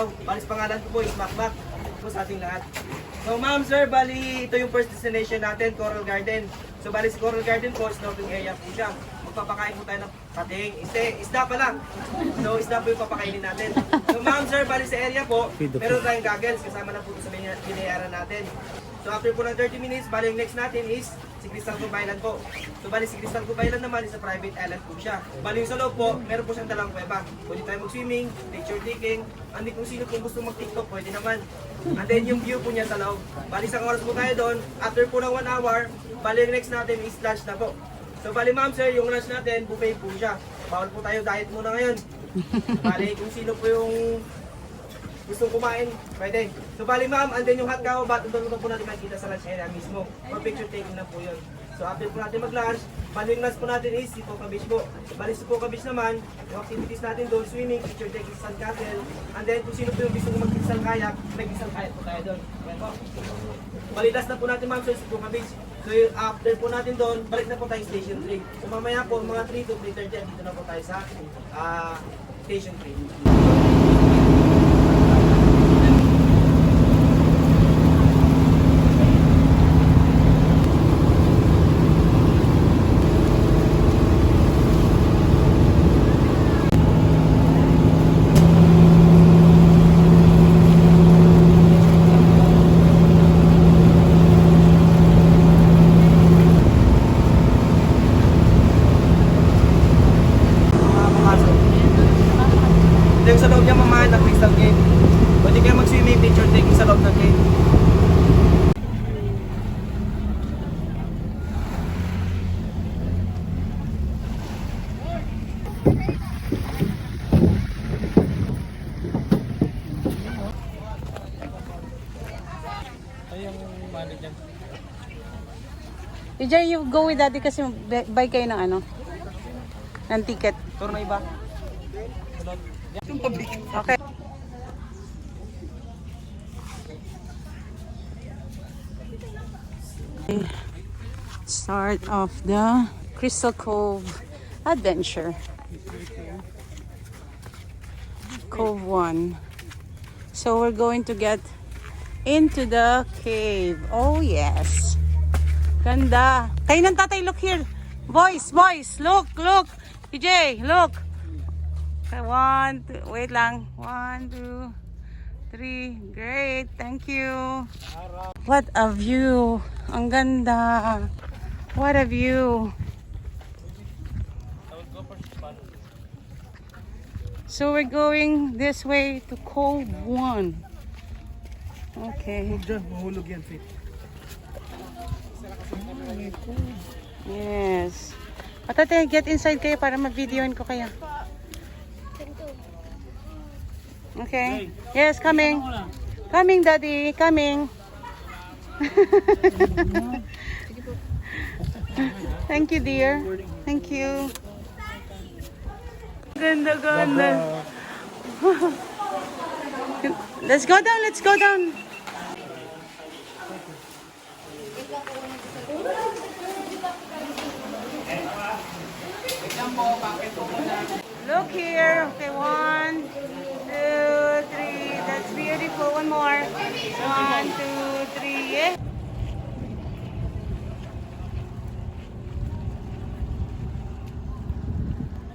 araw. Balis pangalan ko po is Makmak. Po sa ating lahat. So ma'am, sir, bali ito yung first destination natin, Coral Garden. So bali sa Coral Garden po, snorkeling area po siya. Magpapakain po tayo ng pating, isda pa lang. So isda po yung papakainin natin. So ma'am, sir, bali sa area po, meron tayong goggles, kasama na po sa binayaran natin. So after po ng 30 minutes, bali yung next natin is si Crystal Cove Island po. So bali si Crystal Cove Island naman is a private island po siya. Bali yung sa loob po, meron po siyang dalang kuweba. Pwede tayo mag-swimming, picture taking, hindi kung sino kung gusto mag-tiktok, pwede naman. And then yung view po niya sa loob. Bali isang oras po tayo doon. After po ng 1 hour, bali yung next natin is lunch na po. So bali ma'am sir, yung lunch natin, buffet po siya. Bawal po tayo diet muna ngayon. Bali kung sino po yung gustong kumain, pwede. So bali ma'am, and then yung hot cow bat, doon po natin makikita sa lunch area mismo. For picture taking na po yun. So after po natin mag-lunch, bali yung lunch po natin is Sipoka Beach po. Bali Sipoka Beach naman, yung activities natin doon, swimming, picture taking sa sandcastle. And then kung sino po yung gusto mag-isang kayak, mag-isang kayak po tayo doon. Okay po. Bali last na po natin ma'am sa Sipoka Beach. So after po natin doon, balik na po tayo station 3. So mamaya po, mga 3 to 3:30, dito na po tayo sa station 3. Yung sa loob niya mamahan ng Crystal Cave. Pwede kayo mag-swimming, picture taking sa loob ng cave. Ay, yung mali dyan. EJ, you go with daddy kasi buy kayo ng ano? Ng ticket. Tour na iba. Okay. Start of the Crystal Cove adventure. Cove 1. So we're going to get into the cave. Oh yes. Ganda. Kayo ng tatay, look here. Boys, look. PJ, look. Okay, 1, 2, wait lang. 1, 2, 3. Great, thank you. What a view. Ang ganda. What a view. So we're going this way to Cove 1. Okay. Mahulog yan, Fit. Yes. Patate, get inside kayo para mag-videoin ko kayo. Okay. Yes, coming. Coming, Daddy. Coming. Thank you, dear. Thank you. Ganda. Let's go down. Look here. Okay, 1, 2, 3. That's beautiful. One more. 1, 2, 3. Yeah.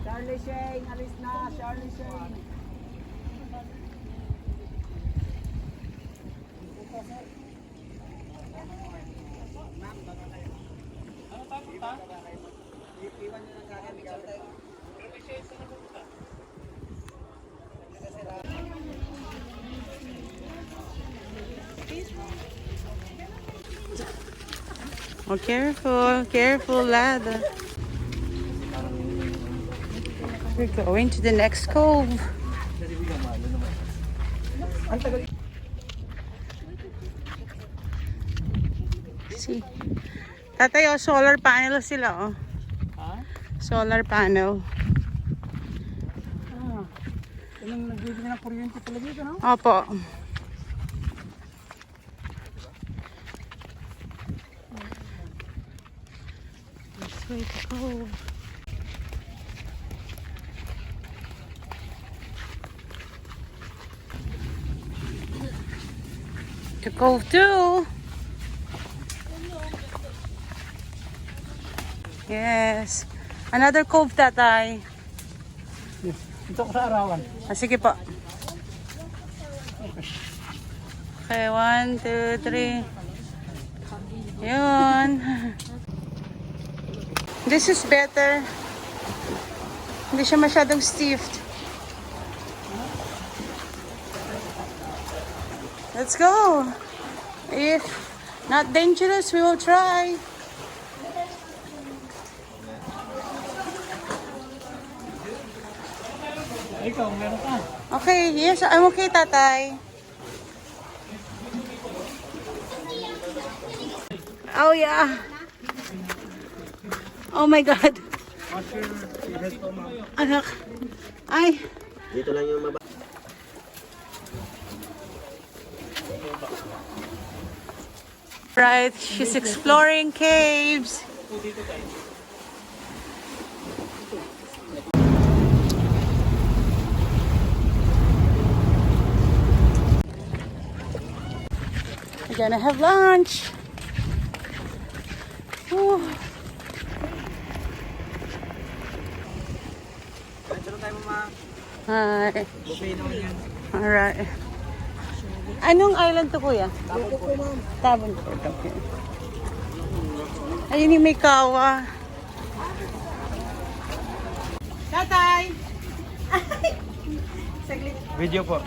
Charlie Shane, alis na, Charlie Shane. Oh, careful, lad. We're going to the next cove. See, tatay, oh, solar panel sila, oh. Solar panel. Anong nagbibigay ng kuryente pala dito, no? Opo. This way to cove. To Cove 2. Yes. Another cove, tatay. Ito ko sa arawan. Ah, sige po. Okay, 1, 2, 3. Yun. This is better. Hindi siya masyadong stiff. Let's go. If not dangerous, we will try. Ikaw, meron ka. Okay, yes, I'm okay, tatay. Oh, yeah. Oh my God. What's your head po, ma'am? Anak. Ay. Dito lang yung maba. Right, she's exploring caves. We're gonna have lunch. Whew. Dito tayo mama. Hi. Buffet naman yan. Alright. Anong island to, kuya? Tapos po ma'am. Tabon po. Okay. Ayun yung may kawa. Tatay! Video po.